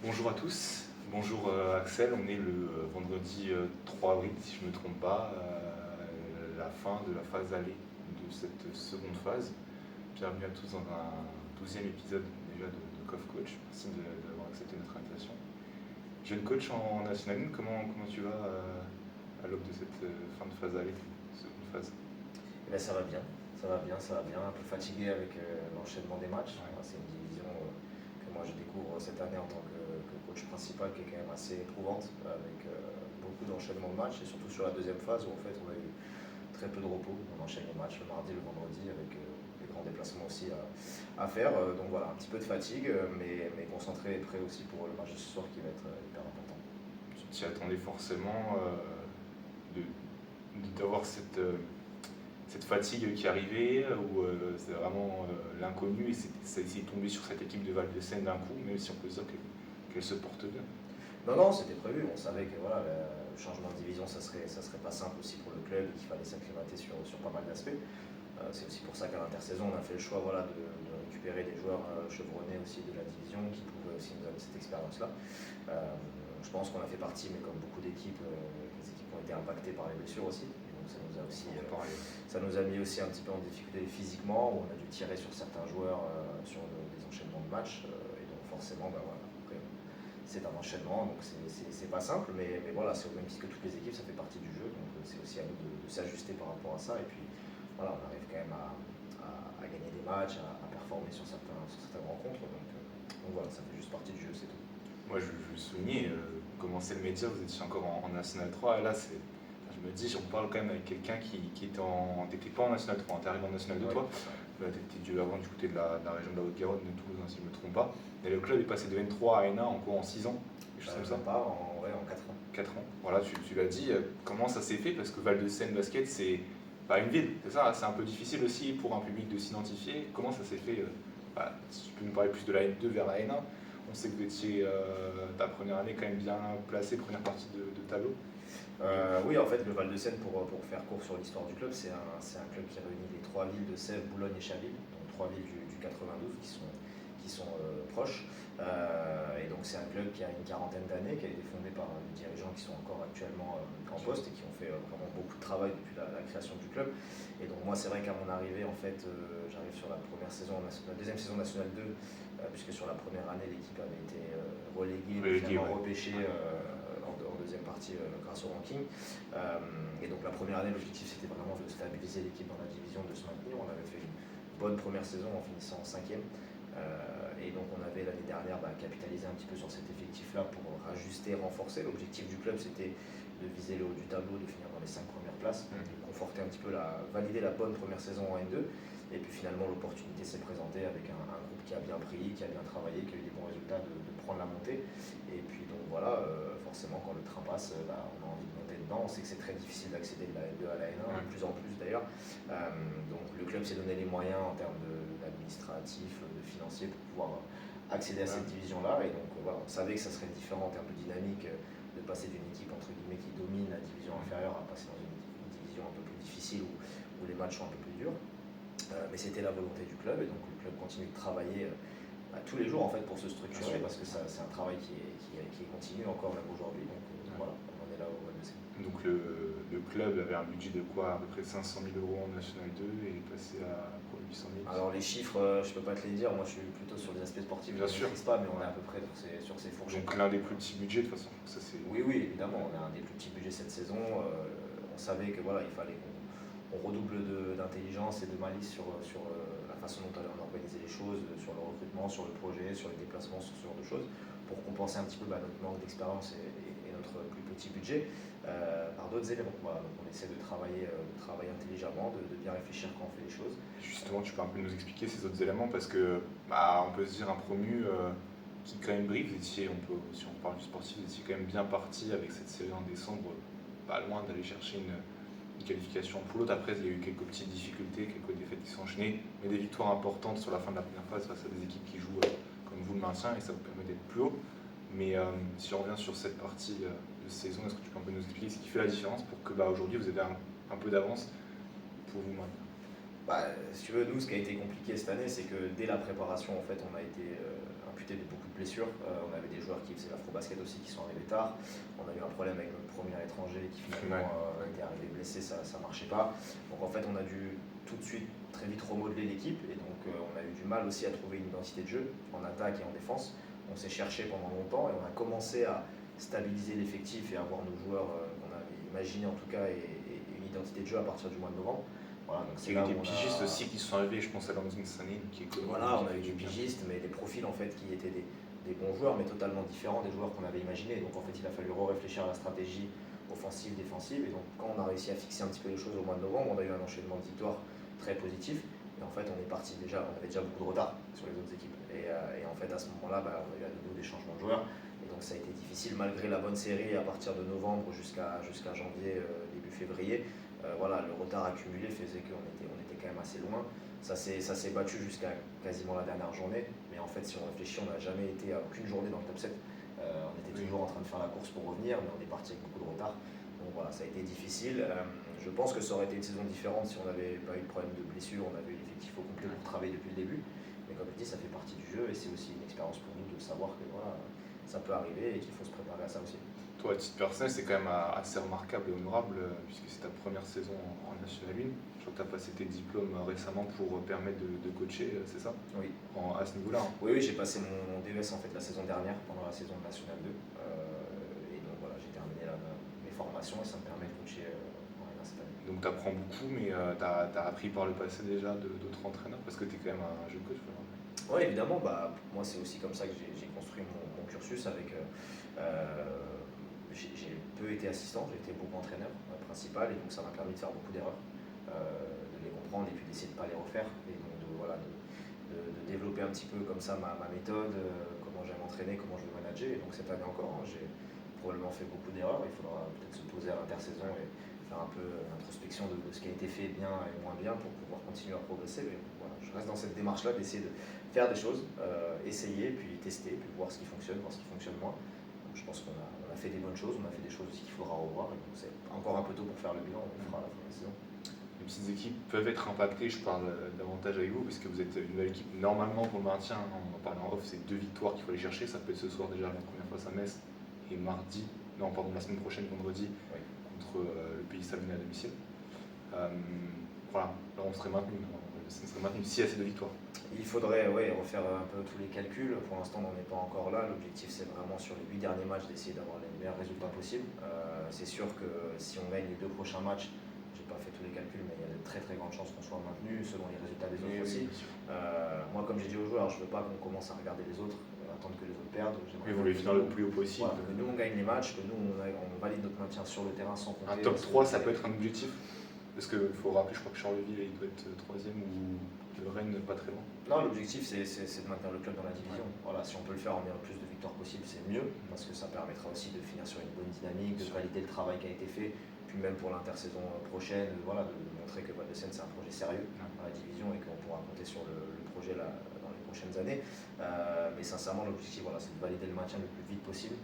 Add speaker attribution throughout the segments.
Speaker 1: Bonjour à tous, bonjour Axel, on est le vendredi 3 avril si je ne me trompe pas, la fin de la phase aller de cette seconde phase. Bienvenue à tous dans un 12e épisode déjà de Coff Coach, merci d'avoir accepté notre invitation. Jeune coach en National 1, comment tu vas à l'aube de cette fin de phase aller, seconde phase?
Speaker 2: Eh bien, ça va bien, un peu fatigué avec l'enchaînement des matchs.
Speaker 1: Ouais.
Speaker 2: C'est une division que moi je découvre cette année en tant que coach principal qui est quand même assez éprouvante avec beaucoup d'enchaînement de matchs et surtout sur la deuxième phase où en fait on a eu très peu de repos. On enchaîne les matchs le mardi, le vendredi avec des grands déplacements aussi à faire. Donc voilà, un petit peu de fatigue mais concentré et prêt aussi pour le match de ce soir qui va être hyper important.
Speaker 1: Tu t'y attendais forcément d'avoir cette fatigue qui arrivait, ou c'est vraiment l'inconnu et c'est tombé sur cette équipe de Val-de-Seine d'un coup, même si on peut se dire qu'elle se porte bien.
Speaker 2: Non, c'était prévu. On savait que voilà, le changement de division, ça serait pas simple aussi pour le club et qu'il fallait s'acclimater sur pas mal d'aspects. C'est aussi pour ça qu'à l'intersaison, on a fait le choix voilà, de récupérer des joueurs chevronnés aussi de la division qui pouvaient aussi nous donner cette expérience-là. Je pense qu'on a fait partie, mais comme beaucoup d'équipes, les équipes ont été impactées par les blessures aussi. Et donc ça nous a aussi, ça nous a mis aussi un petit peu en difficulté physiquement, où on a dû tirer sur certains joueurs sur des enchaînements de matchs. Et donc forcément, bah, voilà, après, c'est un enchaînement, donc c'est pas simple, mais voilà, c'est au même titre que toutes les équipes, ça fait partie du jeu, donc c'est aussi à nous de s'ajuster par rapport à ça. Et puis voilà, on arrive quand même à gagner des matchs, à performer sur certaines rencontres, donc voilà, ça fait juste partie du jeu, c'est tout.
Speaker 1: Moi, je me souvenais, commencer le média, vous étiez encore en National 3, et là, je me dis, on parle quand même avec quelqu'un qui était t'étais pas en National 3, t'es arrivé en National 2,
Speaker 2: Ouais.
Speaker 1: toi, t'étais dû avant du côté de la région de la Haute-Garonne, de Toulouse, hein, si je ne me trompe pas, et le club est passé de N3 à N1 en quoi, en 6 ans, quelque chose comme ça?
Speaker 2: Pas en 4 ans.
Speaker 1: 4 ans. Voilà, tu l'as dit, comment ça s'est fait? Parce que Val-de-Seine Basket, c'est pas une ville, c'est ça, c'est un peu difficile aussi pour un public de s'identifier. Comment ça s'est fait? Si tu peux nous parler plus de la N2 vers la N1, on sait que vous étiez ta première année quand même bien placée, première partie de tableau.
Speaker 2: Oui, en fait, le Val-de-Seine, pour faire court sur l'histoire du club, c'est un club qui réunit les trois villes de Sèvres, Boulogne et Chaville, donc trois villes du 92 qui sont proches. Et donc c'est un club qui a une quarantaine d'années, qui a été fondé par des dirigeants qui sont encore actuellement en poste et qui ont fait vraiment beaucoup de travail depuis la création du club. Et donc moi c'est vrai qu'à mon arrivée, en fait, j'arrive sur la deuxième saison nationale 2, puisque sur la première année l'équipe avait été reléguée, finalement repêchée en deuxième partie grâce au ranking. Et donc la première année, l'objectif c'était vraiment de stabiliser l'équipe dans la division, de se maintenir. On avait fait une bonne première saison en finissant en 5e. Et donc on avait l'année dernière capitalisé un petit peu sur cet effectif-là pour rajuster, renforcer. L'objectif du club c'était de viser le haut du tableau, de finir dans les 5 premières places, de conforter un petit peu, valider la bonne première saison en N2. Et puis finalement l'opportunité s'est présentée avec un groupe qui a bien pris, qui a bien travaillé, qui a eu des bons résultats de prendre la montée. Et puis donc voilà, forcément quand le train passe, on a envie de monter dedans. On sait que c'est très difficile d'accéder de la N2 à la N1, de plus en plus d'ailleurs. Donc le club s'est donné les moyens en termes d'administratif, de financier pour pouvoir accéder à cette division-là. Et donc voilà, on savait que ça serait différent en termes de dynamique, de passer d'une équipe entre guillemets qui domine la division inférieure à passer dans une division un peu plus difficile où les matchs sont un peu plus durs. Mais c'était la volonté du club et donc le club continue de travailler tous les jours en fait pour se structurer parce que c'est un travail qui est continu encore même aujourd'hui. Donc voilà, on en est là au Val-de-Seine.
Speaker 1: Donc le club avait un budget de quoi? À peu près 500 000 € en National 2 et est passé à 800 000.
Speaker 2: Alors les chiffres, je peux pas te les dire, moi je suis plutôt sur les aspects sportifs,
Speaker 1: bien
Speaker 2: je ne
Speaker 1: sûr,
Speaker 2: maîtrise pas, mais on est à peu près sur ces fourchettes.
Speaker 1: Donc l'un des plus petits budgets de toute façon. Ça, c'est...
Speaker 2: Oui, évidemment, on a un des plus petits budgets cette saison. On savait que voilà, il fallait qu'on redouble d'intelligence et de malice sur la façon dont on organisait les choses, sur le recrutement, sur le projet, sur les déplacements, sur ce genre de choses, pour compenser un petit peu notre manque d'expérience et notre plus petit budget par d'autres éléments. Voilà, donc on essaie de travailler intelligemment, de bien réfléchir quand on fait les choses.
Speaker 1: Justement, tu peux un peu nous expliquer ces autres éléments parce que on peut se dire un promu qui quand même brille. Vous étiez, si on parle du sportif, vous étiez quand même bien parti avec cette série en décembre, pas loin d'aller chercher une qualification pour l'autre. Après, il y a eu quelques petites difficultés, quelques défaites qui sont enchaînées, mais des victoires importantes sur la fin de la première phase face à des équipes qui jouent comme vous le maintien et ça vous permet d'être plus haut. Mais si on revient sur cette partie de saison, est-ce que tu peux un peu nous expliquer ce qui fait la différence pour que aujourd'hui vous avez un peu d'avance pour vous maintenir?
Speaker 2: Si tu veux, nous, ce qui a été compliqué cette année, c'est que dès la préparation, en fait, on a été un amputé de beaucoup de blessures. On avait des joueurs qui faisaient l'afro-basket aussi qui sont arrivés tard. On a eu un problème avec notre premier étranger qui finalement était arrivé blessé, ça ne marchait pas. Donc en fait, on a dû tout de suite très vite remodeler l'équipe et donc on a eu du mal aussi à trouver une identité de jeu en attaque et en défense. On s'est cherché pendant longtemps et on a commencé à stabiliser l'effectif et avoir nos joueurs qu'on avait imaginé en tout cas et une identité de jeu à partir du mois de novembre. Voilà, donc
Speaker 1: il y a eu des pigistes aussi qui sont arrivés, je pense à Lamzin Sané qui est connu.
Speaker 2: Voilà, on a eu des pigistes, mais des profils en fait qui étaient des bons joueurs, mais totalement différents des joueurs qu'on avait imaginés. Donc en fait, il a fallu réfléchir à la stratégie offensive, défensive. Et donc quand on a réussi à fixer un petit peu les choses au mois de novembre, on a eu un enchaînement de victoires très positif. Et en fait, on est parti déjà, on avait déjà beaucoup de retard sur les autres équipes. Et en fait, à ce moment-là, on a eu à nouveau des changements de joueurs. Et donc ça a été difficile malgré la bonne série à partir de novembre jusqu'à janvier, début février. Voilà, le retard accumulé faisait qu'on était quand même assez loin. Ça s'est battu jusqu'à quasiment la dernière journée, mais en fait, si on réfléchit, on n'a jamais été à aucune journée dans le top 7. On était toujours en train de faire la course pour revenir, mais on est parti avec beaucoup de retard. Donc voilà, ça a été difficile. Je pense que ça aurait été une saison différente si on n'avait pas eu de problème de blessure, on avait eu l'effectif au complet pour travailler depuis le début. Mais comme je dis, ça fait partie du jeu et c'est aussi une expérience pour nous de savoir que voilà, ça peut arriver et qu'il faut se préparer à ça aussi.
Speaker 1: Toi, à titre personnel, c'est quand même assez remarquable et honorable puisque c'est ta première saison en National 1. Je crois que tu as passé tes diplômes récemment pour permettre de coacher, c'est ça?
Speaker 2: Oui.
Speaker 1: À ce niveau-là.
Speaker 2: Oui, j'ai passé mon DES en fait la saison dernière pendant la saison de National 2. Et donc voilà, j'ai terminé mes formations et ça me permet de coacher cette année.
Speaker 1: Donc tu apprends beaucoup, mais tu as appris par le passé déjà d'autres entraîneurs parce que tu es quand même un jeune coach.
Speaker 2: Oui, évidemment. Moi, c'est aussi comme ça que j'ai construit mon cursus avec. J'ai peu été assistant, j'ai été beaucoup entraîneur principal et donc ça m'a permis de faire beaucoup d'erreurs, de les comprendre et puis d'essayer de ne pas les refaire et donc de développer un petit peu comme ça ma méthode, comment j'aime entraîner, comment je veux manager. Et donc cette année encore, j'ai probablement fait beaucoup d'erreurs. Il faudra peut-être se poser à l'intersaison et faire un peu l'introspection de ce qui a été fait bien et moins bien pour pouvoir continuer à progresser. Mais voilà, je reste dans cette démarche-là d'essayer de faire des choses, essayer, puis tester, puis voir ce qui fonctionne, voir ce qui fonctionne moins. Donc je pense qu'on a fait des bonnes choses, on a fait des choses aussi qu'il faudra revoir. Et donc c'est encore un peu tôt pour faire le bilan, on le fera à la fin de la saison.
Speaker 1: Les petites équipes peuvent être impactées, je parle davantage avec vous, parce que vous êtes une nouvelle équipe. Normalement, pour le maintien, on en parlait en off, c'est 2 victoires qu'il faut aller chercher. Ça peut être ce soir déjà la première face à Metz et la semaine prochaine, vendredi, oui, contre le Pays Salonné à domicile. Voilà, là on serait maintenu. Ça serait maintenu si assez de victoires.
Speaker 2: Il faudrait refaire un peu tous les calculs. Pour l'instant, on n'en est pas encore là. L'objectif, c'est vraiment sur les 8 derniers matchs d'essayer d'avoir les meilleurs résultats possibles. C'est sûr que si on gagne les 2 prochains matchs, j'ai pas fait tous les calculs, mais il y a de très très grandes chances qu'on soit maintenu selon les résultats des autres aussi. Moi, comme j'ai dit aux joueurs, je veux pas qu'on commence à regarder les autres, attendre que les autres perdent.
Speaker 1: Oui, vous voulez finir le plus haut possible.
Speaker 2: Voilà, que nous on gagne les matchs, que nous on valide notre maintien sur le terrain sans compter.
Speaker 1: Un top 3, ça peut être un objectif. Parce qu'il faut rappeler, je crois que Charleville il doit être 3e ou le Rennes pas très loin.
Speaker 2: Non, l'objectif c'est de maintenir le club dans la division. Voilà, si on peut le faire en ayant le plus de victoires possible, c'est mieux, parce que ça permettra aussi de finir sur une bonne dynamique, de valider le travail qui a été fait, puis même pour l'intersaison prochaine, voilà, de montrer que Val-de-Seine c'est un projet sérieux dans la division et qu'on pourra compter sur le projet là, dans les prochaines années. Mais sincèrement, l'objectif c'est de valider le maintien le plus vite possible,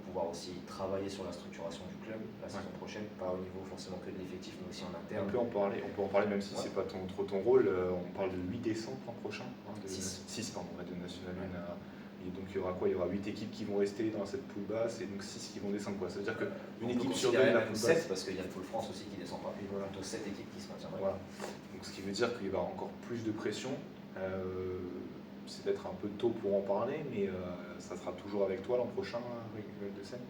Speaker 2: pouvoir aussi travailler sur la structuration du club la saison prochaine, pas au niveau forcément que de l'effectif, mais aussi en interne.
Speaker 1: On peut en parler même si c'est pas trop ton rôle. On parle de 8 décembre l'an prochain, 6 de National 1. Et donc il y aura quoi? Il y aura 8 équipes qui vont rester dans cette poule basse et donc 6 qui vont descendre. Ça veut dire qu'une équipe sur 2 de la poule basse.
Speaker 2: 7 parce qu'il y a le Pôle France aussi qui descend pas. Voilà. Plutôt 7 équipes qui se maintiendraient.
Speaker 1: Voilà. Donc ce qui veut dire qu'il y aura encore plus de pression. C'est peut-être un peu tôt pour en parler, mais ça sera toujours avec toi l'an prochain, avec Val-de-Seine.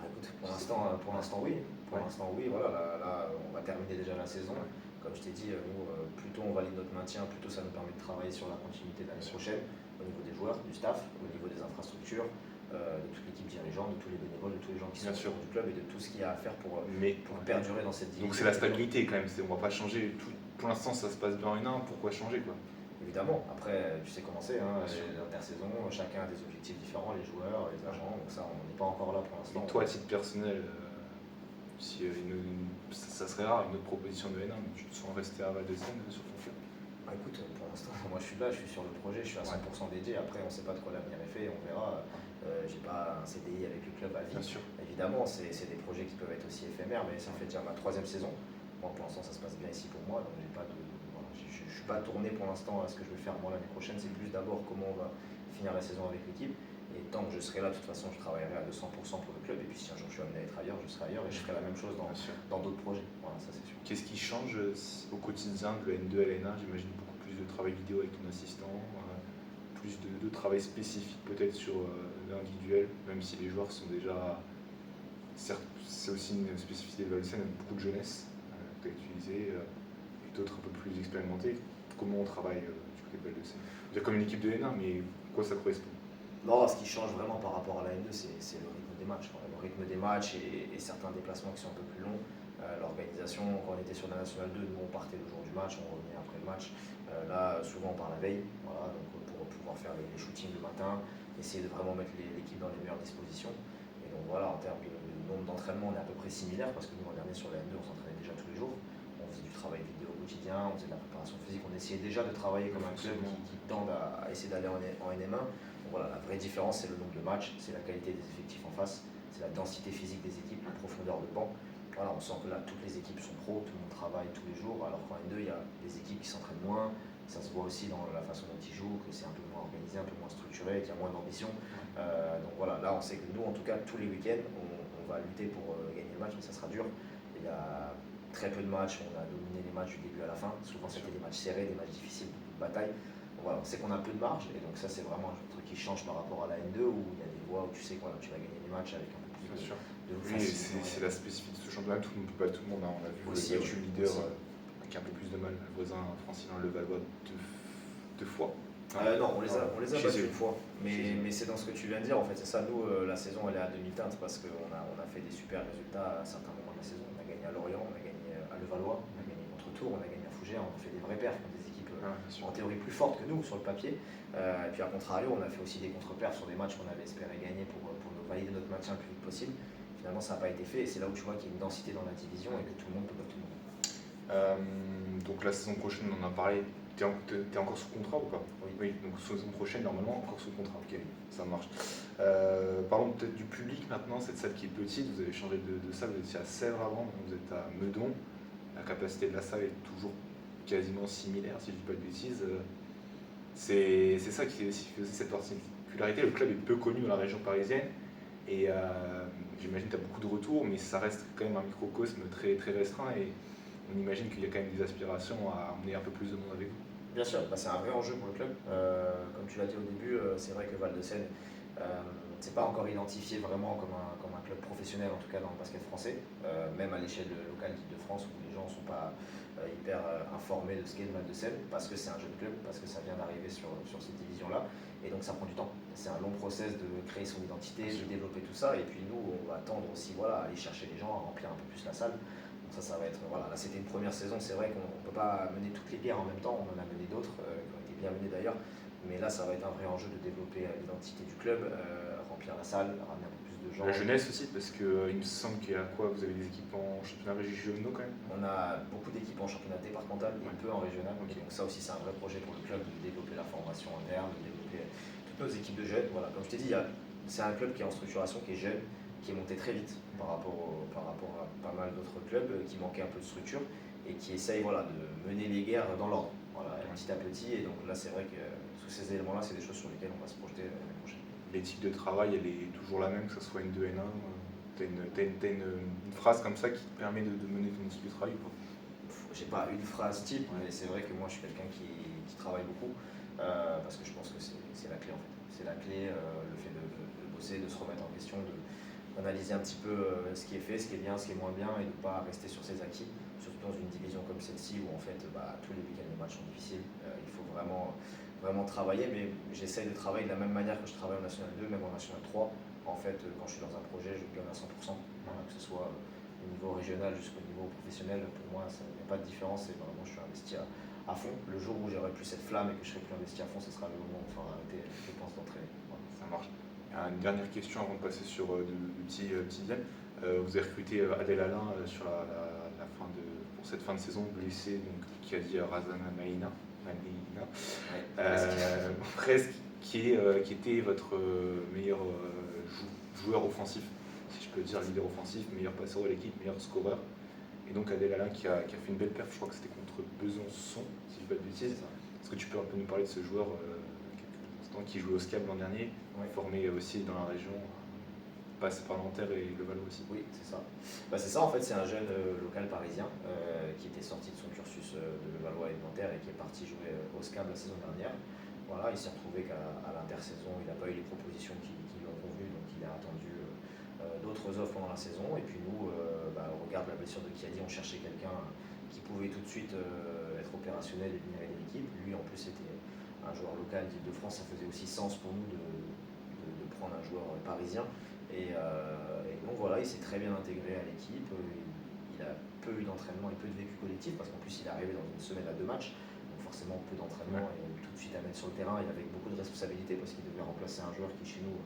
Speaker 2: Écoute, pour l'instant oui. Pour l'instant oui, voilà, là on va terminer déjà la saison. Comme je t'ai dit, nous, plus tôt on valide notre maintien, plus tôt ça nous permet de travailler sur la continuité de l'année prochaine, au niveau des joueurs, du staff, au niveau des infrastructures, de toute l'équipe dirigeante, de tous les bénévoles, de tous les gens qui sont autour du club et de tout ce qu'il y a à faire pour perdurer dans cette division.
Speaker 1: Donc c'est la stabilité quand même, on ne va pas changer. Pour l'instant ça se passe bien en 1, pourquoi changer quoi?
Speaker 2: Évidemment, après tu sais comment c'est, l'intersaison, chacun a des objectifs différents, les joueurs, les agents, donc ça on n'est pas encore là pour l'instant.
Speaker 1: Et toi à titre personnel, si ça serait rare une autre proposition de N1, mais tu te sens rester à Val-de-Seine sur ton club?
Speaker 2: Écoute, pour l'instant, moi je suis là, je suis sur le projet, je suis à 100% dédié, après on ne sait pas de quoi l'avenir est fait, on verra. J'ai pas un CDI avec le club à vie.
Speaker 1: Bien sûr.
Speaker 2: Évidemment, c'est des projets qui peuvent être aussi éphémères, mais ça fait déjà ma 3e saison. Moi pour l'instant ça se passe bien ici pour moi, donc j'ai pas de. Je ne suis pas tourné pour l'instant à ce que je vais faire moi l'année prochaine, c'est plus d'abord comment on va finir la saison avec l'équipe. Et tant que je serai là, de toute façon, je travaillerai à 200% pour le club. Et puis si un jour je suis amené à être ailleurs, je serai ailleurs et je ferai la même chose
Speaker 1: Bien sûr.
Speaker 2: dans d'autres projets. Voilà, ça c'est sûr.
Speaker 1: Qu'est-ce qui change au quotidien de la N2 à la N1? J'imagine beaucoup plus de travail vidéo avec ton assistant, plus de travail spécifique peut-être sur l'individuel, même si les joueurs sont déjà. Certes, c'est aussi une spécificité de Valsen, beaucoup de jeunesse que tu as utilisée et d'autres un peu plus expérimentés. Comment on travaille du côté de Valsen? C'est comme une équipe de N1, mais à quoi ça correspond?
Speaker 2: Non, ce qui change vraiment par rapport à la N2, c'est le rythme des matchs. Le rythme des matchs et certains déplacements qui sont un peu plus longs. L'organisation, quand on était sur la Nationale 2, nous on partait le jour du match, on revenait après le match. Là, souvent on part la veille, voilà, donc pour pouvoir faire les shootings le matin, essayer de vraiment mettre l'équipe dans les meilleures dispositions. Et donc voilà, en termes de nombre d'entraînements, on est à peu près similaire parce que nous, l'an dernier sur la N2, on s'entraînait déjà tous les jours. On faisait du travail vidéo au quotidien, on faisait de la préparation physique, on essayait déjà de travailler comme un club qui tende à essayer d'aller en NM1. Donc voilà, la vraie différence, c'est le nombre de matchs, c'est la qualité des effectifs en face, c'est la densité physique des équipes, la profondeur de banc. Voilà, on sent que là, toutes les équipes sont pros, tout le monde travaille tous les jours, alors qu'en N2, il y a des équipes qui s'entraînent moins. Ça se voit aussi dans la façon dont ils jouent, que c'est un peu moins organisé, un peu moins structuré, qu'il y a moins d'ambition. Donc voilà, là, on sait que nous, en tout cas, tous les week-ends, on va lutter pour gagner le match, mais ça sera dur. Il y a très peu de matchs, on a dominé les matchs du début à la fin. Souvent, c'était des matchs serrés, des matchs difficiles, de bataille. Voilà, on sait qu'on a un peu de marge et donc ça c'est vraiment un truc qui change par rapport à la N2 où il y a des voies où tu sais que voilà, tu vas gagner les matchs avec un peu plus de
Speaker 1: Oui, c'est la spécificité de ce championnat, tout le monde peut pas tout le monde. Hein. On a vu
Speaker 2: aussi,
Speaker 1: le leader avec un peu plus de mal, le voisin Francilien Levallois deux fois.
Speaker 2: Non, on les a battus une fois, mais c'est dans ce que tu viens de dire en fait, c'est ça, nous la saison elle est à demi-teinte parce qu'on a fait des super résultats à certains moments de la saison, on a gagné à Lorient, on a gagné à Levallois, on a gagné contre Tours, on a gagné à Fougères, on a fait des vrais perfs contre des équipes en théorie plus fortes que nous sur le papier, et puis à contrario on a fait aussi des contre-perfs sur des matchs qu'on avait espéré gagner pour nous valider notre maintien le plus vite possible. Finalement ça n'a pas été fait et c'est là où tu vois qu'il y a une densité dans la division et que tout le monde peut battre tout le monde.
Speaker 1: Donc la saison prochaine, on en a parlé. T'es encore sous contrat ou pas?
Speaker 2: Oui.
Speaker 1: Donc saison prochaine, normalement, encore sous contrat. Ok, ça marche. Parlons peut-être du public maintenant. Cette salle qui est petite, vous avez changé de salle, vous étiez à Sèvres avant, vous êtes à Meudon. La capacité de la salle est toujours quasiment similaire, si je ne dis pas de bêtises. C'est ça qui fait aussi cette particularité. Le club est peu connu dans la région parisienne et j'imagine que tu as beaucoup de retours, mais ça reste quand même un microcosme très, très restreint et on imagine qu'il y a quand même des aspirations à emmener un peu plus de monde avec vous.
Speaker 2: Bien sûr, c'est un vrai enjeu pour le club. Comme tu l'as dit au début, c'est vrai que Val-de-Seine, c'est pas encore identifié vraiment comme un club professionnel, en tout cas dans le basket français, même à l'échelle locale d'Île-de-France où les gens ne sont pas hyper informés de ce qu'est le Val-de-Seine, parce que c'est un jeune club, parce que ça vient d'arriver sur cette division-là, et donc ça prend du temps. C'est un long process de créer son identité, de développer tout ça, et puis nous, on va tendre aussi à aller chercher les gens, à remplir un peu plus la salle. Donc ça va être, voilà, là c'était une première saison, c'est vrai qu'on ne peut pas mener toutes les guerres en même temps, on en a mené d'autres, qui ont été bien menées d'ailleurs, mais là ça va être un vrai enjeu de développer l'identité du club, remplir la salle, ramener un peu plus de gens.
Speaker 1: La jeunesse aussi, parce qu'il me semble qu'il y a quoi? Vous avez des équipes en championnat régionaux quand même?
Speaker 2: On a beaucoup d'équipes en championnat départemental et peu en régional, donc ça aussi c'est un vrai projet pour le club de développer la formation interne, de développer toutes nos équipes de jeunes. Voilà, comme je t'ai dit, c'est un club qui est en structuration, qui est jeune, qui est monté très vite par rapport à pas mal d'autres clubs qui manquaient un peu de structure et qui essayent de mener les guerres dans l'ordre, petit à petit. Et donc là, c'est vrai que tous ces éléments-là, c'est des choses sur lesquelles on va se projeter l'année prochaine.
Speaker 1: L'éthique de travail, elle est toujours la même, que ce soit N2, N1. T'as une phrase comme ça qui te permet de mener ton éthique de travail ou pas?
Speaker 2: J'ai pas une phrase type, mais c'est vrai que moi, je suis quelqu'un qui travaille beaucoup parce que je pense que c'est la clé en fait. C'est la clé, le fait de bosser, de se remettre en question, d'analyser un petit peu ce qui est fait, ce qui est bien, ce qui est moins bien et de ne pas rester sur ses acquis, surtout dans une division comme celle-ci où en fait tous les week-ends les matchs sont difficiles. Il faut vraiment travailler, mais j'essaye de travailler de la même manière que je travaille en National 2, même en National 3. En fait, quand je suis dans un projet, je donne à 100%, que ce soit au niveau régional jusqu'au niveau professionnel. Pour moi, il n'y a pas de différence et vraiment je suis investi à fond. Le jour où j'aurai plus cette flamme et que je serai plus investi à fond, ce sera le moment où il faudra arrêter, je pense, d'entraîner. Voilà.
Speaker 1: Ça marche. Une dernière question avant de passer sur du petit dixième. Vous avez recruté Adèle Alain pour cette fin de saison, blessé, donc, qui a dit Razana Maïna, presque, qui était votre meilleur joueur offensif, si je peux dire, leader offensif, meilleur passeur de l'équipe, meilleur scoreur. Et donc Adèle Alain qui a fait une belle perf, je crois que c'était contre Besançon, si je ne dis pas de bêtises. Est-ce que tu peux un peu nous parler de ce joueur quelques instants? qui jouait au SCAB l'an dernier,
Speaker 2: Ouais.
Speaker 1: formé aussi dans la région, passe par Nanterre et le Valois aussi.
Speaker 2: Oui, c'est ça. C'est ça, en fait, c'est un jeune local parisien qui était sorti de son cursus de Levallois et de Nanterre et qui est parti jouer au SCAB la saison dernière. Voilà, il s'est retrouvé qu'à l'intersaison, il n'a pas eu les propositions qui lui ont convenu, donc il a attendu d'autres offres pendant la saison. Et puis nous, au regard de la blessure de Kiadi, on cherchait quelqu'un qui pouvait tout de suite être opérationnel et venir aider l'équipe. Lui, en plus, était un joueur local d'Île-de-France, ça faisait aussi sens pour nous de prendre un joueur parisien. Et donc voilà, il s'est très bien intégré à l'équipe. Il a peu eu d'entraînement et peu de vécu collectif parce qu'en plus il est arrivé dans une semaine à 2 matchs. Donc forcément peu d'entraînement et tout de suite à mettre sur le terrain et avec beaucoup de responsabilités parce qu'il devait remplacer un joueur qui chez nous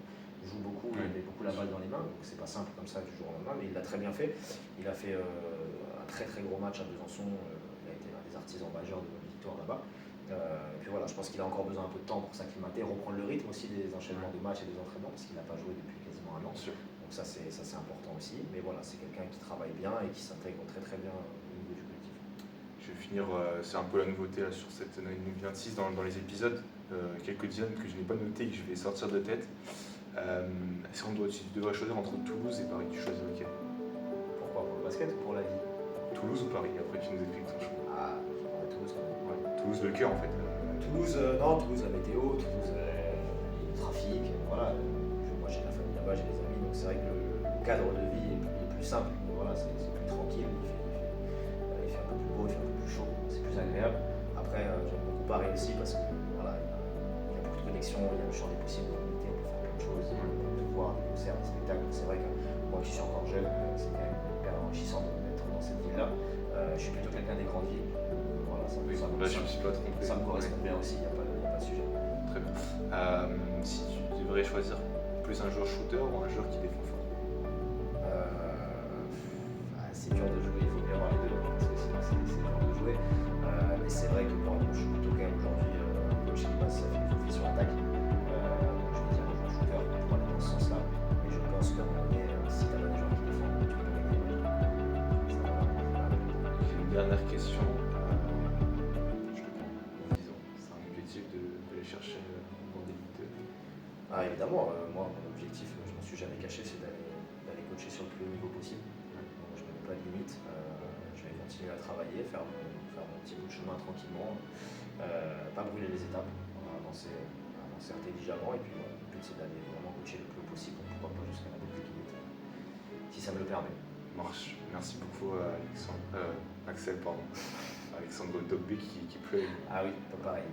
Speaker 2: joue beaucoup et met beaucoup la balle dans les mains. Donc c'est pas simple comme ça du jour au lendemain, mais il l'a très bien fait. Il a fait un très très gros match à Besançon. Il a été l'un des artisans majeurs de notre victoire là-bas. Et puis voilà, je pense qu'il a encore besoin un peu de temps pour s'acclimater, reprendre le rythme aussi des enchaînements de matchs et des entraînements parce qu'il n'a pas joué depuis quasiment un an. Donc ça c'est important aussi. Mais voilà, c'est quelqu'un qui travaille bien et qui s'intègre très très bien au niveau du collectif.
Speaker 1: Je vais finir, c'est un peu la nouveauté là, sur cette année 2026 dans les épisodes. Quelques dizaines que je n'ai pas noté et que je vais sortir de tête. Si tu devrais choisir entre Toulouse et Paris, tu choisis lequel?
Speaker 2: Pourquoi? Pour le basket ou pour la vie?
Speaker 1: Toulouse ou Paris? Après tu nous expliques ton choix.
Speaker 2: Toulouse quand même.
Speaker 1: Ouais, Toulouse le cœur en fait.
Speaker 2: Toulouse, non, Toulouse la météo, Toulouse le trafic, voilà. Moi j'ai de la famille là-bas, j'ai des amis, donc c'est vrai que le cadre de vie est plus simple. Voilà, c'est plus tranquille, il fait un peu plus beau, il fait un peu plus chaud, c'est plus agréable. Après, j'aime beaucoup Paris aussi parce que voilà, il y a beaucoup de connexions, il y a le champ des possibles, on peut faire plein de choses, on peut voir des concerts, des spectacles. C'est vrai que moi qui suis encore jeune, c'est quand même hyper enrichissant d'être dans cette ville-là. Je suis plutôt quelqu'un des grandes villes. Voilà, ça me correspond bien aussi, il n'y a pas de sujet.
Speaker 1: Très bien. Si tu devrais choisir plus un joueur shooter ou un joueur qui défend fort?
Speaker 2: C'est dur de jouer, il faut bien avoir les deux, parce que sinon c'est dur de jouer. Mais c'est vrai que moi je suis plutôt quand même aujourd'hui un coach qui passe sa philosophie sur l'attaque. Donc je vais dire un joueur shooter pour aller dans ce sens-là. Mais je pense qu'à un moment donné, si tu as des joueurs qui défendent, tu peux les gagner.
Speaker 1: J'ai une dernière question. Je te prends. Disons, c'est un objectif d'aller chercher dans des ligues.
Speaker 2: Évidemment, moi mon objectif, je m'en suis jamais caché, c'est d'aller coacher sur le plus haut niveau possible. Donc je ne me mets pas de limite. Je vais continuer à travailler, faire mon petit bout de chemin tranquillement, pas brûler les étapes, avancer intelligemment. Et puis voilà, le but c'est d'aller vraiment coacher le plus haut possible, donc pourquoi pas jusqu'à la Coupe d'équipe, si ça me le permet.
Speaker 1: Marche. Merci beaucoup Alexandre Dogbe qui pleut.
Speaker 2: Ah oui, pas pareil.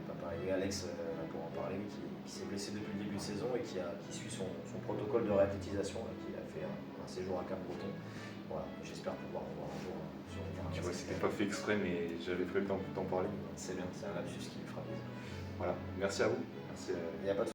Speaker 2: Et Alex, pour en parler, qui s'est blessé depuis le début de saison et qui suit son protocole de réathlétisation, qui a fait un séjour à Cap-Breton. Voilà, j'espère pouvoir en voir un jour sur le terrain.
Speaker 1: Tu vois, c'était pas fait exprès, mais j'avais prévu d'en parler.
Speaker 2: C'est bien, c'est un lapsus qui me fera plaisir.
Speaker 1: Voilà, merci à vous. Merci
Speaker 2: Il n'y a pas de